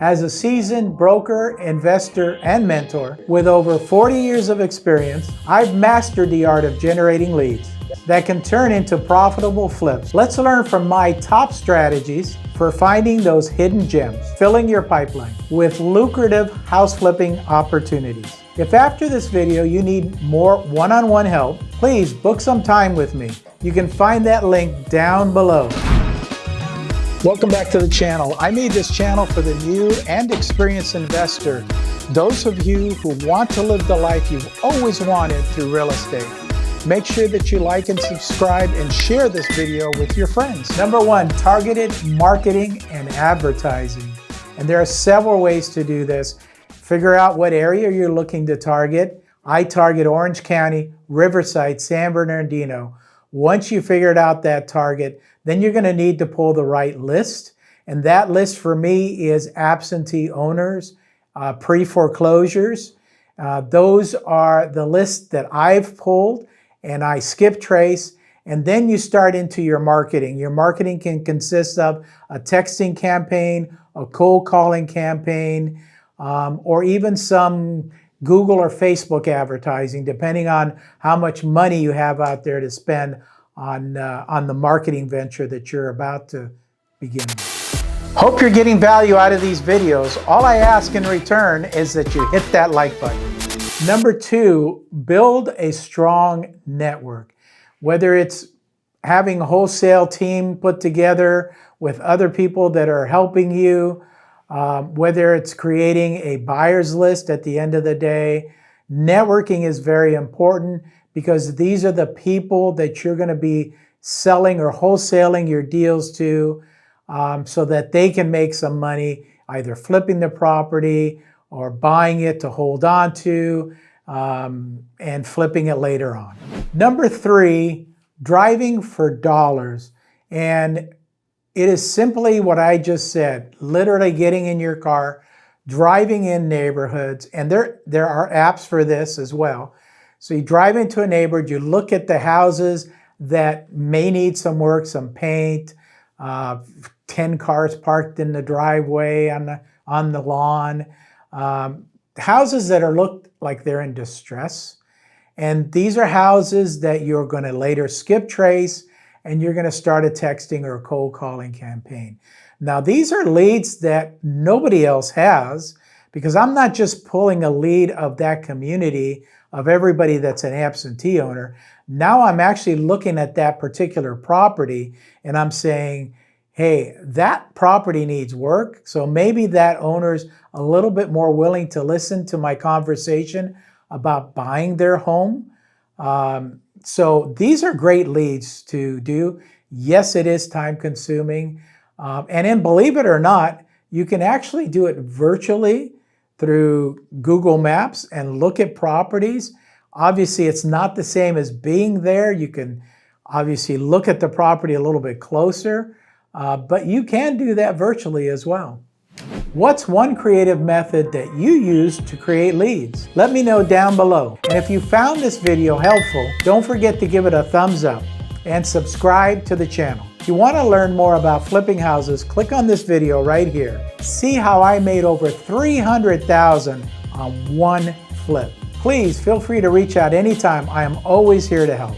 As a seasoned broker, investor, and mentor with over 40 years of experience, I've mastered the art of generating leads that can turn into profitable flips. Let's learn from my top strategies for finding those hidden gems, filling your pipeline with lucrative house flipping opportunities. If after this video you need more one-on-one help, please book some time with me. You can find that link down below. Welcome back to the channel. I made this channel for the new and experienced investor, those of you who want to live the life you've always wanted through real estate. Make sure that you like and subscribe and share this video with your friends. Number one, targeted marketing and advertising. And there are several ways to do this. Figure out what area you're looking to target. I target Orange County, Riverside, San Bernardino. Once you figured out that target, then you're going to need to pull the right list. And that list for me is absentee owners, pre-foreclosures. Those are the lists that I've pulled, and I skip trace. And then you start into your marketing. Your marketing can consist of a texting campaign, a cold calling campaign, or even some Google or Facebook advertising, depending on how much money you have out there to spend on the marketing venture that you're about to begin with. Hope you're getting value out of these videos. All I ask in return is that you hit that like button. Number two, build a strong network. Whether it's having a wholesale team put together with other people that are helping you, whether it's creating a buyer's list at the end of the day, networking is very important because these are the people that you're going to be selling or wholesaling your deals to so that they can make some money, either flipping the property or buying it to hold on to and flipping it later on. Number three, driving for dollars. And it is simply what I just said, literally getting in your car, driving in neighborhoods, and there are apps for this as well. So you drive into a neighborhood, you look at the houses that may need some work, some paint, 10 cars parked in the driveway, on the lawn, houses that look like they're in distress. And these are houses that you're going to later skip trace, and you're going to start a texting or a cold calling campaign. Now, these are leads that nobody else has, because I'm not just pulling a lead of that community of everybody that's an absentee owner. Now I'm actually looking at that particular property and I'm saying, hey, that property needs work. So maybe that owner's a little bit more willing to listen to my conversation about buying their home. So these are great leads to do. Yes, it is time consuming. And then believe it or not, you can actually do it virtually through Google Maps and look at properties. Obviously, it's not the same as being there. You can obviously look at the property a little bit closer, but you can do that virtually as well. What's one creative method that you use to create leads? Let me know down below. And if you found this video helpful, don't forget to give it a thumbs up and subscribe to the channel. If you want to learn more about flipping houses, click on this video right here. See how I made over $300,000 on one flip. Please feel free to reach out anytime. I am always here to help.